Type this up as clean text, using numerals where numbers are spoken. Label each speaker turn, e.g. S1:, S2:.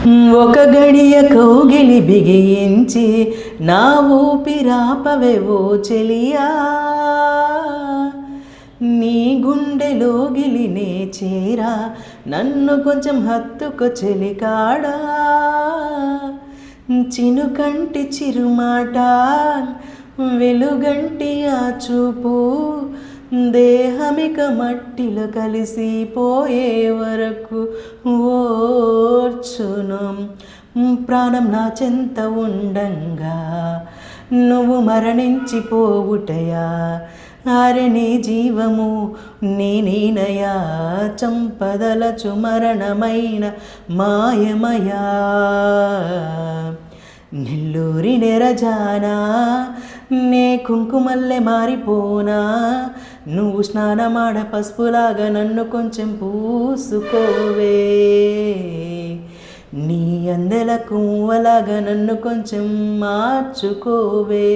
S1: ఒక గడియ కౌగిలి బిగించి నా ఊపిరాపవే ఓ చెలియా, నీ గుండెలోగిలినే చేరా, నన్ను కొంచెం హత్తుకు చెలికాడా. చినుకంటి చిరుమాట వెలుగంటి ఆ చూపు, దేహమిక మట్టిలో కలిసిపోయే వరకు ఓర్చును. ప్రాణం నా చెంత ఉండంగా నువ్వు మరణించిపోవుటయా, అరె నీ జీవము నేనేనయా, చంపదలచు మరణమైన మాయమయా. నెల్లూరి నెరజానా నే కుంకుమల్లె మారిపోనా, నువ్వు స్నానమాడ పసుపులాగా నన్ను కొంచెం పూసుకోవే, నీ అందెల కువ్వలాగా నన్ను కొంచెం మార్చుకోవే.